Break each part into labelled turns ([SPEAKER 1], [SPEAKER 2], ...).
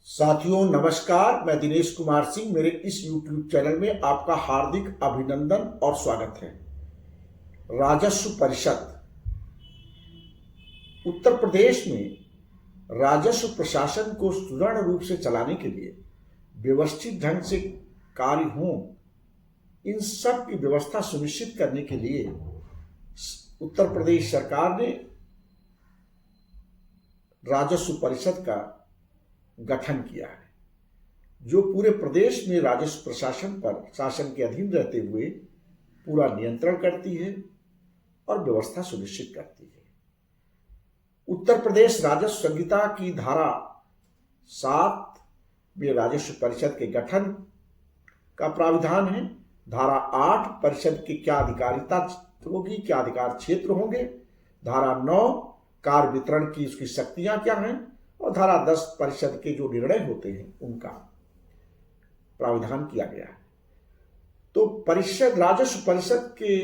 [SPEAKER 1] साथियों नमस्कार, मैं दिनेश कुमार सिंह। मेरे इस YouTube चैनल में आपका हार्दिक अभिनंदन और स्वागत है। राजस्व परिषद उत्तर प्रदेश में राजस्व प्रशासन को सुदृढ़ रूप से चलाने के लिए व्यवस्थित ढंग से कार्य हो, इन सब की व्यवस्था सुनिश्चित करने के लिए उत्तर प्रदेश सरकार ने राजस्व परिषद का गठन किया है, जो पूरे प्रदेश में राजस्व प्रशासन पर शासन के अधीन रहते हुए पूरा नियंत्रण करती है और व्यवस्था सुनिश्चित करती है। उत्तर प्रदेश राजस्व संहिता की धारा 7 में राजस्व परिषद के गठन का प्राविधान है। धारा 8 परिषद की क्या अधिकारिता होगी, क्या अधिकार क्षेत्र होंगे। धारा 9 कार्य वितरण की उसकी शक्तियां क्या हैं, और धारा 10 परिषद के जो निर्णय होते हैं उनका प्राविधान किया गया है। तो राजस्व परिषद के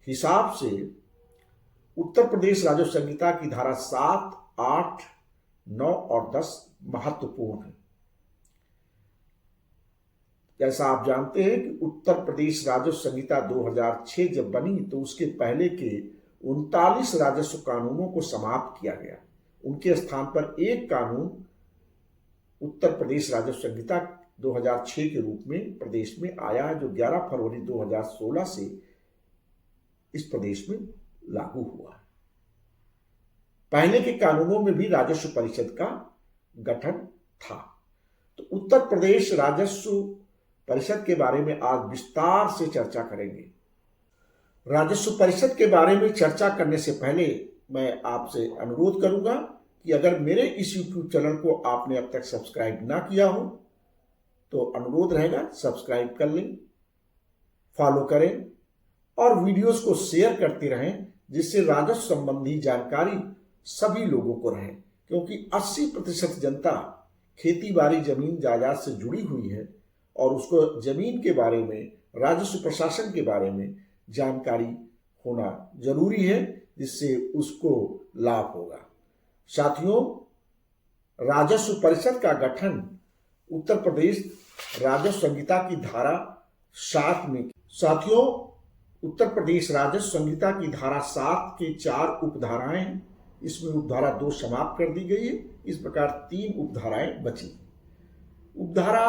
[SPEAKER 1] हिसाब से उत्तर प्रदेश राजस्व संहिता की धारा 7, 8, 9 और 10 महत्वपूर्ण है। जैसा आप जानते हैं कि उत्तर प्रदेश राजस्व संहिता 2006 जब बनी तो उसके पहले के 39 राजस्व कानूनों को समाप्त किया गया। उनके स्थान पर एक कानून उत्तर प्रदेश राजस्व संहिता 2006 के रूप में प्रदेश में आया है, जो 11 फरवरी 2016 से इस प्रदेश में लागू हुआ है। पहले के कानूनों में भी राजस्व परिषद का गठन था। तो उत्तर प्रदेश राजस्व परिषद के बारे में आज विस्तार से चर्चा करेंगे। राजस्व परिषद के बारे में चर्चा करने से पहले मैं आपसे अनुरोध करूंगा कि अगर मेरे इस YouTube चैनल को आपने अब तक सब्सक्राइब ना किया हो तो अनुरोध रहेगा सब्सक्राइब कर लें, फॉलो करें और वीडियोस को शेयर करते रहें, जिससे राजस्व संबंधी जानकारी सभी लोगों को रहे। क्योंकि 80% जनता खेती बाड़ी जमीन जायदाद से जुड़ी हुई है और उसको जमीन के बारे में, राजस्व प्रशासन के बारे में जानकारी होना जरूरी है, जिससे उसको लाभ होगा। साथियों, राजस्व परिषद का गठन उत्तर प्रदेश राजस्व संहिता की धारा 7 में। साथियों, उत्तर प्रदेश राजस्व संहिता की धारा 7 के 4 उपधाराएं हैं। इसमें उपधारा 2 समाप्त कर दी गई है। इस प्रकार 3 उपधाराएं बची। उपधारा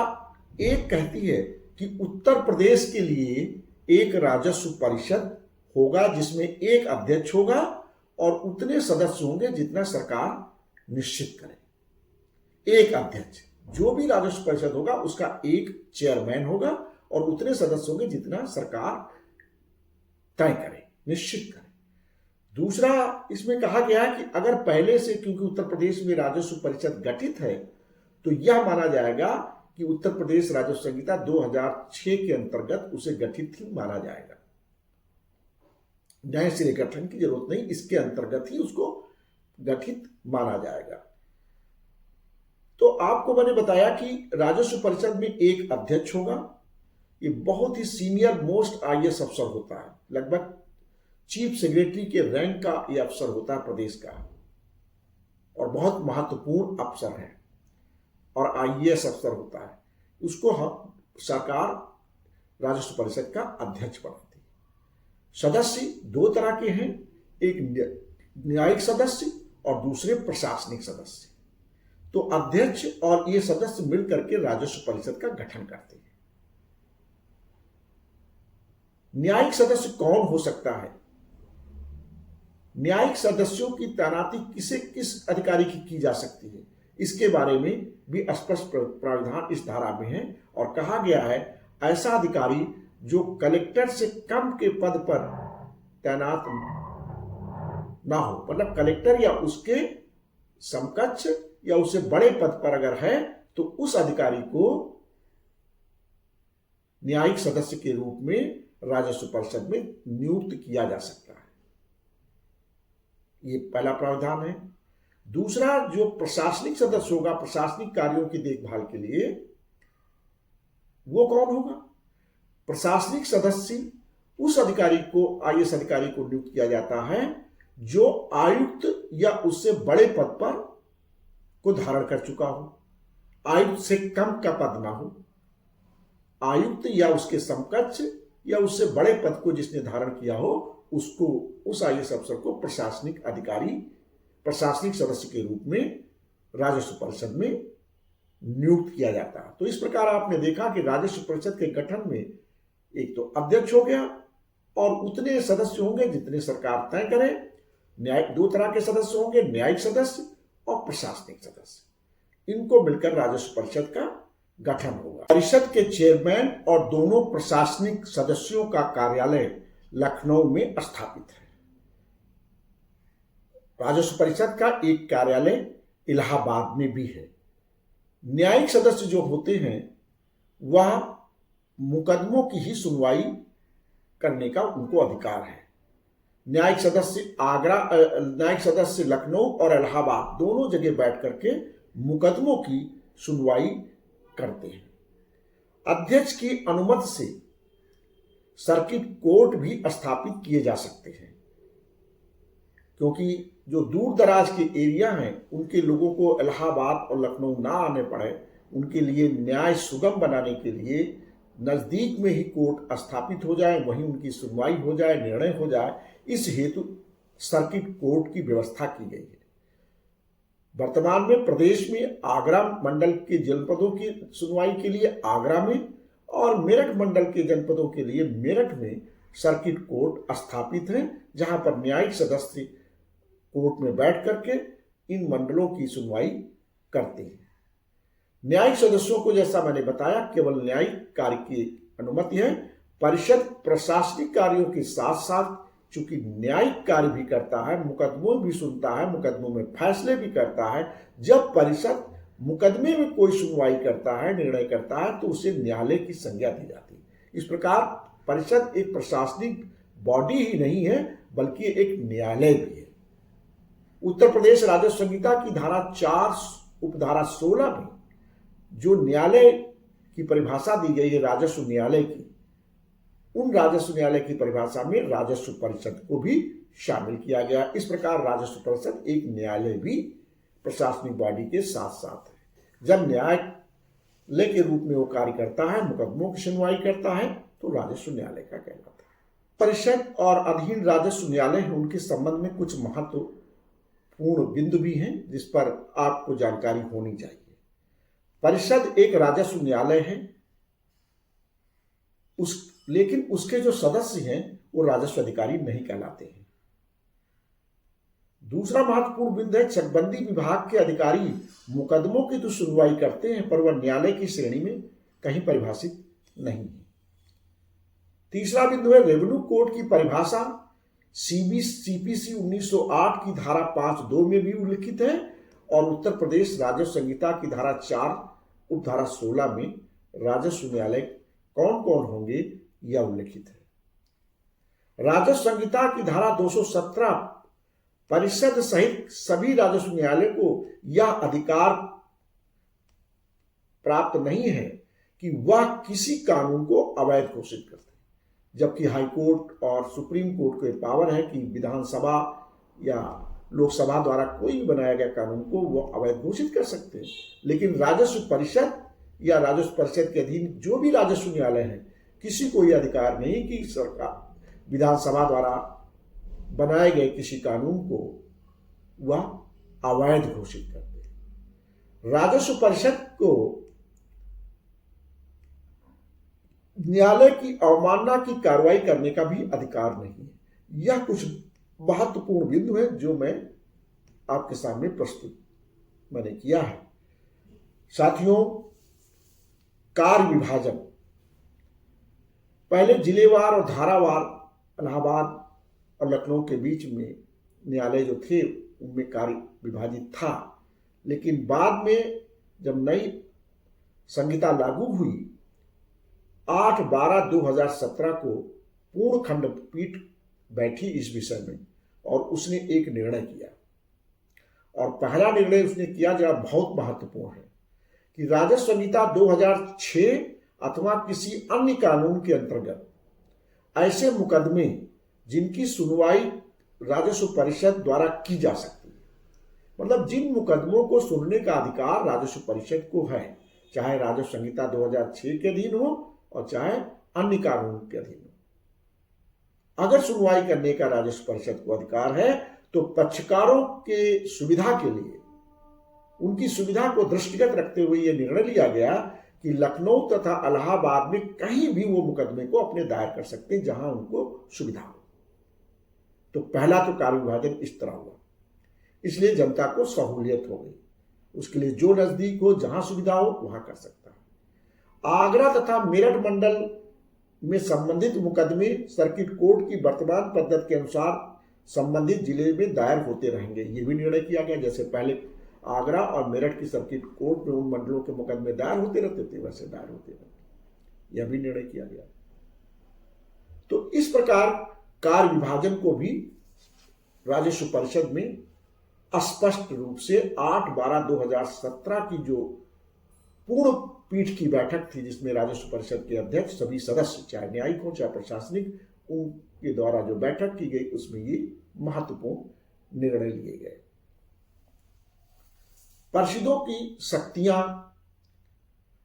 [SPEAKER 1] 1 कहती है कि उत्तर प्रदेश के लिए एक राजस्व परिषद होगा, जिसमें एक अध्यक्ष होगा और उतने सदस्य होंगे जितना सरकार निश्चित करे। एक अध्यक्ष, जो भी राजस्व परिषद होगा उसका एक चेयरमैन होगा और उतने सदस्य होंगे जितना सरकार तय करे, निश्चित करे। दूसरा, इसमें कहा गया है कि अगर पहले से, क्योंकि उत्तर प्रदेश में राजस्व परिषद गठित है, तो यह माना जाएगा कि उत्तर प्रदेश राजस्व संहिता 2006 के अंतर्गत उसे गठित ही माना जाएगा। नए सिरे गठन की जरूरत नहीं, इसके अंतर्गत ही उसको गठित माना जाएगा। तो आपको मैंने बताया कि राजस्व परिषद में एक अध्यक्ष होगा। ये बहुत ही सीनियर मोस्ट IAS अफसर होता है, लगभग चीफ सेक्रेटरी के रैंक का यह अफसर होता है प्रदेश का, और बहुत महत्वपूर्ण अफसर है और IAS अफसर होता है। उसको सरकार राजस्व परिषद का अध्यक्ष बनाती है। सदस्य 2 तरह के हैं, एक न्यायिक सदस्य और दूसरे प्रशासनिक सदस्य। तो अध्यक्ष और ये सदस्य मिलकर के राजस्व परिषद का गठन करते हैं। न्यायिक सदस्य कौन हो सकता है? न्यायिक सदस्यों की तैनाती किस अधिकारी की जा सकती है, इसके बारे में भी स्पष्ट प्रावधान इस धारा में है। और कहा गया है, ऐसा अधिकारी जो कलेक्टर से कम के पद पर तैनात ना हो, मतलब कलेक्टर या उसके समकक्ष या उससे बड़े पद पर अगर है, तो उस अधिकारी को न्यायिक सदस्य के रूप में राजस्व परिषद में नियुक्त किया जा सकता है। ये पहला प्रावधान है। दूसरा, जो प्रशासनिक सदस्य होगा प्रशासनिक कार्यों की देखभाल के लिए, वो कौन होगा? प्रशासनिक सदस्य उस अधिकारी को, IAS अधिकारी को नियुक्त किया जाता है जो आयुक्त या उससे बड़े पद पर को धारण कर चुका हो। आयुक्त से कम का पद ना हो, आयुक्त या उसके समकक्ष या उससे बड़े पद को जिसने धारण किया हो उसको, उस आईएएस अफसर को प्रशासनिक अधिकारी, प्रशासनिक सदस्य के रूप में राजस्व परिषद में नियुक्त किया जाता है। तो इस प्रकार आपने देखा कि राजस्व परिषद के गठन में एक तो अध्यक्ष हो गया और उतने सदस्य होंगे जितने सरकार तय करे। न्यायिक, दो तरह के सदस्य होंगे, न्यायिक सदस्य और प्रशासनिक सदस्य। इनको मिलकर राजस्व परिषद का गठन होगा। परिषद के चेयरमैन और दोनों प्रशासनिक सदस्यों का कार्यालय लखनऊ में स्थापित है। राजस्व परिषद का एक कार्यालय इलाहाबाद में भी है। न्यायिक सदस्य जो होते हैं वह मुकदमों की ही सुनवाई करने का उनको अधिकार है। न्यायिक सदस्य लखनऊ और इलाहाबाद दोनों जगह बैठ करके मुकदमों की सुनवाई करते हैं। अध्यक्ष की अनुमति से सर्किट कोर्ट भी स्थापित किए जा सकते हैं, क्योंकि जो दूर दराज के एरिया हैं उनके लोगों को इलाहाबाद और लखनऊ ना आने पड़े, उनके लिए न्याय सुगम बनाने के लिए नजदीक में ही कोर्ट स्थापित हो जाए, वहीं उनकी सुनवाई हो जाए, निर्णय हो जाए। इस हेतु सर्किट कोर्ट की व्यवस्था की गई है। वर्तमान में प्रदेश में आगरा मंडल के जनपदों की सुनवाई के लिए आगरा में और मेरठ मंडल के जनपदों के लिए मेरठ में सर्किट कोर्ट स्थापित हैं, जहां पर न्यायिक सदस्य कोर्ट में बैठ करके इन मंडलों की सुनवाई करते हैं। न्यायिक सदस्यों को, जैसा मैंने बताया, केवल न्यायिक कार्य की अनुमति है। परिषद प्रशासनिक कार्यों के साथ साथ चूंकि न्यायिक कार्य भी करता है, मुकदमों भी सुनता है, मुकदमों में फैसले भी करता है। जब परिषद मुकदमे में कोई सुनवाई करता है, निर्णय करता है, तो उसे न्यायालय की संज्ञा दी जाती है। इस प्रकार परिषद एक प्रशासनिक बॉडी ही नहीं है, बल्कि एक न्यायालय भी है। उत्तर प्रदेश राजस्व संहिता की धारा 4 उपधारा 16 में जो न्यायालय की परिभाषा दी गई है राजस्व न्यायालय की, उन राजस्व न्यायालय की परिभाषा में राजस्व परिषद को भी शामिल किया गया। इस प्रकार राजस्व परिषद एक न्यायालय भी प्रशासनिक बॉडी के साथ साथ है। जब न्यायालय के रूप में वो कार्य करता है, मुकदमों की सुनवाई करता है, तो राजस्व न्यायालय का कहलाता है। परिषद और अधीन राजस्व न्यायालय है, उनके संबंध में कुछ महत्वपूर्ण बिंदु भी हैं जिस पर आपको जानकारी होनी चाहिए। परिषद एक राजस्व न्यायालय है, लेकिन उसके जो सदस्य हैं वो राजस्व अधिकारी नहीं कहलाते हैं। दूसरा महत्वपूर्ण बिंदु है, चकबंदी विभाग के अधिकारी मुकदमों की तो सुनवाई करते हैं, पर वह न्यायालय की श्रेणी में कहीं परिभाषित नहीं है। तीसरा बिंदु है, रेवेन्यू कोड की परिभाषा सीपीसी 1908 की धारा 5(2) में भी उल्लिखित है और उत्तर प्रदेश राजस्व संहिता की धारा 4 उपधारा 16 में राजस्व न्यायालय कौन कौन होंगे यह उल्लिखित है। राजस्व संहिता की धारा 217 परिषद सहित सभी राजस्व न्यायालय को यह अधिकार प्राप्त नहीं है कि वह किसी कानून को अवैध घोषित करते, जबकि हाईकोर्ट और सुप्रीम कोर्ट को यह पावर है कि विधानसभा या लोकसभा द्वारा कोई भी बनाया गया कानून को वो अवैध घोषित कर सकते हैं। लेकिन राजस्व परिषद या राजस्व परिषद के अधीन जो भी राजस्व न्यायालय है, किसी को यह अधिकार नहीं कि सरकार विधानसभा द्वारा बनाए गए किसी कानून को वह अवैध घोषित कर दे। राजस्व परिषद को न्यायालय की अवमानना की कार्रवाई करने का भी अधिकार नहीं है। यह कुछ महत्वपूर्ण बिंदु है जो मैं आपके सामने प्रस्तुत मैंने किया है। साथियों, कार्य विभाजन पहले जिलेवार और धारावार इलाहाबाद और लखनऊ के बीच में न्यायालय जो थे उनमें कार्य विभाजित था, लेकिन बाद में जब नई संहिता लागू हुई 8/12/2017 को पूर्ण खंडपीठ बैठी इस विषय में और उसने एक निर्णय किया। और पहला निर्णय उसने किया जो बहुत महत्वपूर्ण है कि राजस्व संहिता 2006 अथवा किसी अन्य कानून के अंतर्गत ऐसे मुकदमे जिनकी सुनवाई राजस्व परिषद द्वारा की जा सकती है, मतलब जिन मुकदमों को सुनने का अधिकार राजस्व परिषद को है, चाहे राजस्व संहिता 2006 के अधीन हो और चाहे अन्य कानून के अधीन हो, अगर सुनवाई करने का राजस्व परिषद को अधिकार है तो पक्षकारों के सुविधा के लिए, उनकी सुविधा को दृष्टिगत रखते हुए यह निर्णय लिया गया कि लखनऊ तथा इलाहाबाद में कहीं भी वो मुकदमे को अपने दायर कर सकते हैं जहां उनको सुविधा हो। तो पहला तो कार्य विभाजन इस तरह हुआ, इसलिए जनता को सहूलियत हो गई। उसके लिए जो नजदीक हो, जहां सुविधा हो, वहां कर सकता है। आगरा तथा मेरठ मंडल में संबंधित मुकदमे सर्किट कोर्ट की वर्तमान पद्धति के अनुसार संबंधित जिले में दायर होते रहेंगे, ये भी निर्णय किया गया। जैसे पहले आगरा और मेरठ की सर्किट कोर्ट में उन मंडलों के मुकदमे दायर होते रहते थे, वैसे दायर होते रहते, यह भी निर्णय किया गया। तो इस प्रकार कार्य विभाजन को भी राजस्व परिषद में स्पष्ट रूप से 8/12/2017 की जो पूर्ण पीठ की बैठक थी, जिसमें राजस्व परिषद के अध्यक्ष सभी सदस्य, चाहे न्यायिक हो चाहे प्रशासनिक, उनके द्वारा जो बैठक की गई, उसमें ये महत्वपूर्ण निर्णय लिए गए। परिषदों की शक्तियां,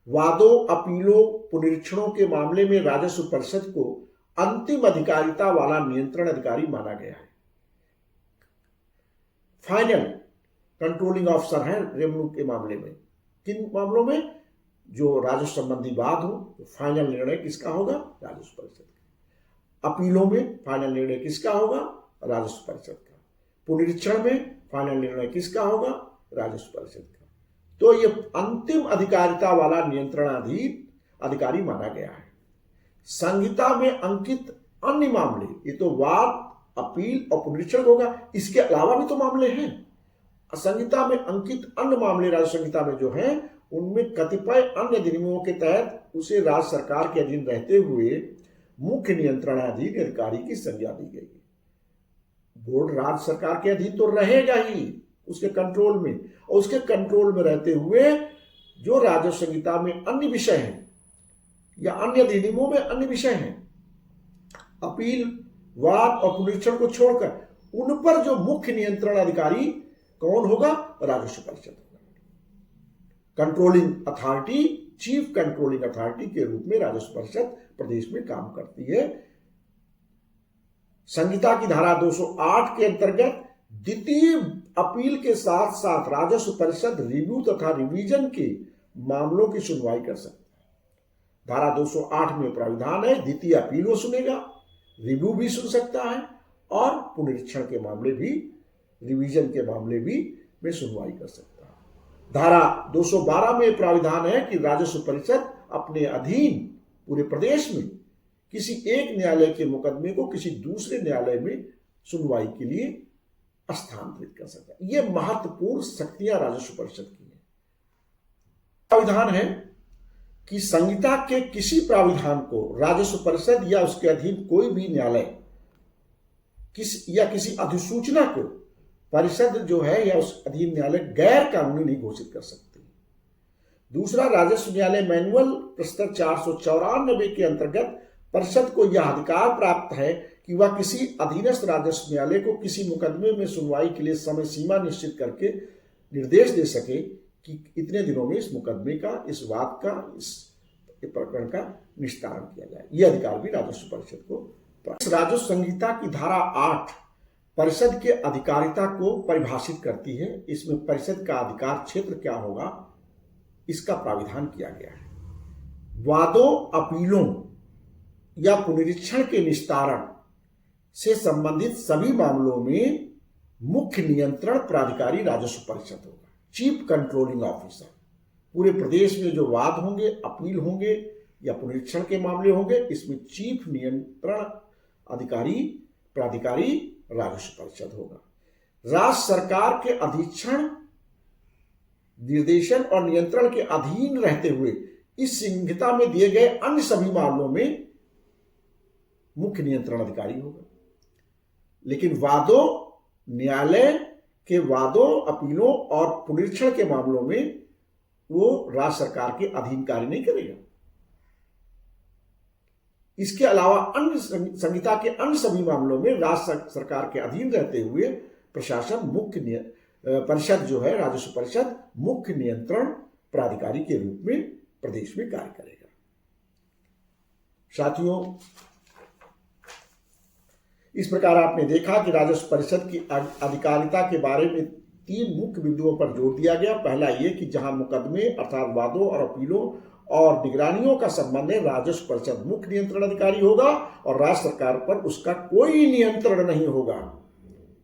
[SPEAKER 1] वादों, अपीलों, पुनरीक्षणों के मामले में राजस्व परिषद को अंतिम अधिकारिता वाला नियंत्रण अधिकारी माना गया है। फाइनल कंट्रोलिंग ऑफिसर है रेवेन्यू के मामले में। किन मामलों में? जो राजस्व संबंधी वाद हो, तो फाइनल निर्णय किसका होगा? राजस्व परिषद का। अपीलों में फाइनल निर्णय किसका होगा? राजस्व परिषद का। पुनरीक्षण में फाइनल निर्णय किसका होगा? राजस्व परिषद का। तो ये अंतिम अधिकारिता वाला नियंत्रणाधीन अधिकारी माना गया है। संहिता में अंकित अन्य मामले, ये तो वाद, अपील और पुनरीक्षण होगा, इसके अलावा भी तो मामले हैं। संहिता में अंकित अन्य मामले राजस्व संहिता में जो हैं, उनमें कतिपय अन्य अधिनियमों के तहत उसे राज्य सरकार के अधीन रहते हुए मुख्य नियंत्रणाधीन अधिकारी की संज्ञा दी गई। बोर्ड राज्य सरकार के अधीन तो रहेगा ही, उसके कंट्रोल में, और उसके कंट्रोल में रहते हुए जो राजस्व संहिता में अन्य विषय हैं या अन्य अधिनियमों में अन्य विषय हैं, अपील, वाद और पुनरीक्षण को छोड़कर, उन पर जो मुख्य नियंत्रण अधिकारी कौन होगा? राजस्व परिषद होगा। Controlling authority, chief controlling authority के रूप में राजस्व परिषद प्रदेश में काम करती है। संहिता की धारा 208 के अंतर्गत द्वितीय अपील के साथ साथ राजस्व परिषद रिव्यू तथा रिवीजन के मामलों की सुनवाई कर सकता है। धारा 208 में प्राविधान है, द्वितीय अपील वो सुनेगा, रिव्यू भी सुन सकता है और पुनरीक्षण के मामले भी, रिवीजन के मामले भी में सुनवाई कर सकता है। धारा 212 में प्राविधान है कि राजस्व परिषद अपने अधीन पूरे प्रदेश में किसी एक न्यायालय के मुकदमे को किसी दूसरे न्यायालय में सुनवाई के लिए स्थानांतरित कर सकता है। यह महत्वपूर्ण शक्तियां राजस्व परिषद की है। प्राविधान है कि संहिता के किसी प्राविधान को राजस्व परिषद या उसके अधीन कोई भी न्यायालय किसी अधिसूचना को परिषद जो है या उस अधीन न्यायालय गैर कानूनी नहीं घोषित कर सकती। दूसरा, राजस्व न्यायालय मैनुअल प्रस्ताव 494 के अंतर्गत परिषद को यह अधिकार प्राप्त है कि वह किसी अधीनस्थ राजस्व न्यायालय को किसी मुकदमे में सुनवाई के लिए समय सीमा निश्चित करके निर्देश दे सके कि इतने दिनों में इस मुकदमे का, इस वाद का, इस प्रकरण का निस्तारण किया जाए। यह अधिकार भी राजस्व परिषद को प्राप्त। राजस्व संहिता की धारा 8 परिषद के अधिकारिता को परिभाषित करती है। इसमें परिषद का अधिकार क्षेत्र क्या होगा, इसका प्राविधान किया गया है। वादों, अपीलों या पुनरीक्षण के निस्तारण से संबंधित सभी मामलों में मुख्य नियंत्रण प्राधिकारी राजस्व परिषद होगा, चीफ कंट्रोलिंग ऑफिसर। पूरे प्रदेश में जो वाद होंगे, अपील होंगे या पुनरीक्षण के मामले होंगे, इसमें चीफ नियंत्रण अधिकारी प्राधिकारी राजस्व परिषद होगा। राज्य सरकार के अधीक्षण, निर्देशन और नियंत्रण के अधीन रहते हुए इस संहिता में दिए गए अन्य सभी मामलों में मुख्य नियंत्रण अधिकारी होगा। लेकिन वादों, न्यायालय के वादों, अपीलों और पुनरीक्षण के मामलों में वो राज्य सरकार के अधीन कार्य नहीं करेगा। इसके अलावा अन्य संहिता के अन्य सभी मामलों में राज्य सरकार के अधीन रहते हुए प्रशासन मुख्य परिषद जो है, राजस्व परिषद मुख्य नियंत्रण प्राधिकारी के रूप में प्रदेश में कार्य करेगा। साथियों, इस प्रकार आपने देखा कि राजस्व परिषद की अधिकारिता के बारे में 3 मुख्य बिंदुओं पर जोर दिया गया। पहला ये कि जहां मुकदमे अर्थात वादों और अपीलों और निगरानियों का संबंध है, राजस्व परिषद मुख्य नियंत्रण अधिकारी होगा और राज्य सरकार पर उसका कोई नियंत्रण नहीं होगा,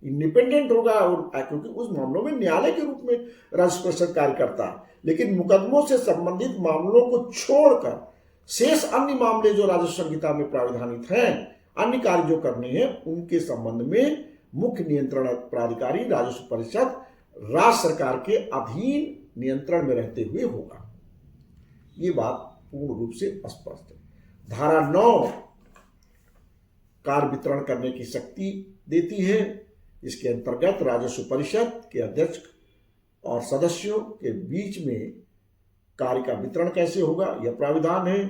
[SPEAKER 1] इंडिपेंडेंट होगा, क्योंकि उस मामलों में न्यायालय के रूप में राजस्व परिषद कार्य करता है। लेकिन मुकदमों से संबंधित मामलों को छोड़कर शेष अन्य मामले जो राजस्व संहिता में प्राविधानित हैं, अन्य कार्य जो करने हैं, उनके संबंध में मुख्य नियंत्रण प्राधिकारी राजस्व परिषद राज्य सरकार के अधीन नियंत्रण में रहते हुए होगा। ये बात पूर्ण रूप से स्पष्ट है। धारा 9 कार्य वितरण करने की शक्ति देती है। इसके अंतर्गत राजस्व परिषद के अध्यक्ष और सदस्यों के बीच में कार्य का वितरण कैसे होगा, यह प्राविधान है।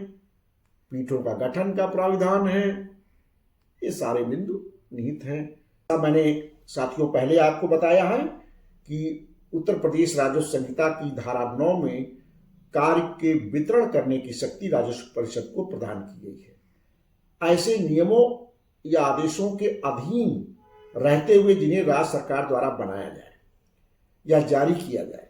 [SPEAKER 1] पीठों का गठन का प्राविधान है। ये सारे बिंदु निहित हैं। मैंने साथियों पहले आपको बताया है कि उत्तर प्रदेश राजस्व संहिता की धारा 9 में कार्य के वितरण करने की शक्ति राजस्व परिषद को प्रदान की गई है। ऐसे नियमों या आदेशों के अधीन रहते हुए जिन्हें राज्य सरकार द्वारा बनाया जाए या जारी किया जाए,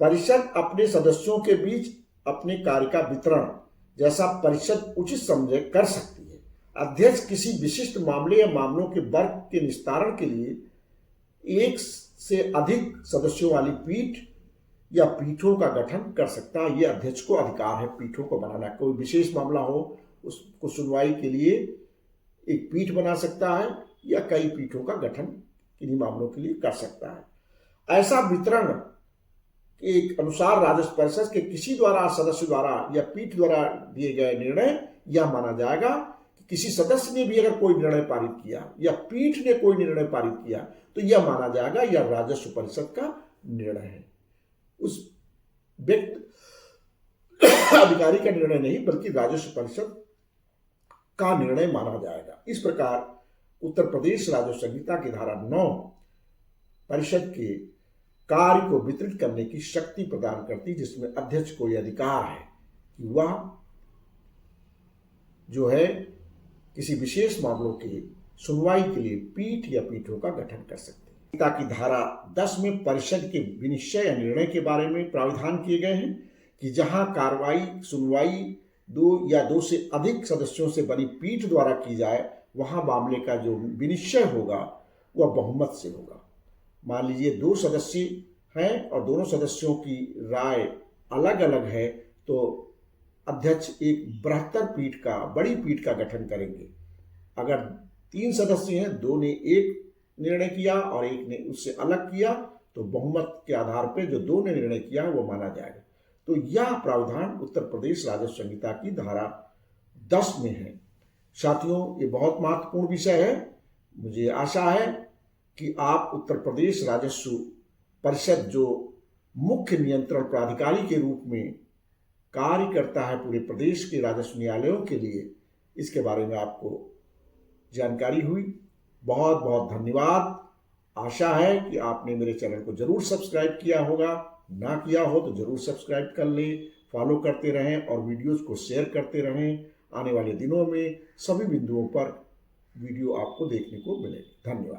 [SPEAKER 1] परिषद अपने सदस्यों के बीच अपने कार्य का वितरण जैसा परिषद उचित समझे कर सकती है। अध्यक्ष किसी विशिष्ट मामले या मामलों के वर्ग के निस्तारण के लिए एक से अधिक सदस्यों वाली पीठ या पीठों का गठन कर सकता है। यह अध्यक्ष को अधिकार है पीठों को बनाना। कोई विशेष मामला हो, उसको सुनवाई के लिए एक पीठ बना सकता है या कई पीठों का गठन किन्हीं मामलों के लिए कर सकता है। ऐसा वितरण के अनुसार राजस्व परिषद के किसी द्वारा, सदस्य द्वारा या पीठ द्वारा दिए गए निर्णय यह माना जाएगा कि किसी सदस्य ने भी अगर कोई निर्णय पारित किया या पीठ ने कोई निर्णय पारित किया तो यह माना जाएगा यह राजस्व परिषद का निर्णय है। उस व्यक्ति अधिकारी का निर्णय नहीं बल्कि राजस्व परिषद का निर्णय माना जाएगा। इस प्रकार उत्तर प्रदेश राजस्व संहिता की धारा 9 परिषद के कार्य को वितरित करने की शक्ति प्रदान करती, जिसमें अध्यक्ष को यह अधिकार है कि वह जो है किसी विशेष मामलों की सुनवाई के लिए पीठ या पीठों का गठन कर सकते हैं। ताकि धारा 10 में परिषद के विनिश्चय या निर्णय के बारे में प्राविधान किए गए हैं कि जहां कार्रवाई सुनवाई 2 या 2 से अधिक सदस्यों से बनी पीठ द्वारा की जाए, वहां मामले का जो विनिश्चय होगा वह बहुमत से होगा। मान लीजिए 2 सदस्य हैं और दोनों सदस्यों की राय अलग अलग है, तो अध्यक्ष एक बृहत्तर पीठ का, बड़ी पीठ का गठन करेंगे। अगर 3 सदस्य हैं, 2 ने एक निर्णय किया और एक ने उससे अलग किया, तो बहुमत के आधार पर जो 2 ने निर्णय किया वो माना जाएगा। तो यह प्रावधान उत्तर प्रदेश राजस्व संहिता की धारा 10 में है। साथियों, ये बहुत महत्वपूर्ण विषय है। मुझे आशा है कि आप उत्तर प्रदेश राजस्व परिषद जो मुख्य नियंत्रण प्राधिकारी के रूप में कार्य करता है पूरे प्रदेश के राजस्व न्यायालयों के लिए, इसके बारे में आपको जानकारी हुई। बहुत बहुत धन्यवाद। आशा है कि आपने मेरे चैनल को जरूर सब्सक्राइब किया होगा। ना किया हो तो जरूर सब्सक्राइब कर लें, फॉलो करते रहें और वीडियोस को शेयर करते रहें। आने वाले दिनों में सभी बिंदुओं पर वीडियो आपको देखने को मिलेगी। धन्यवाद।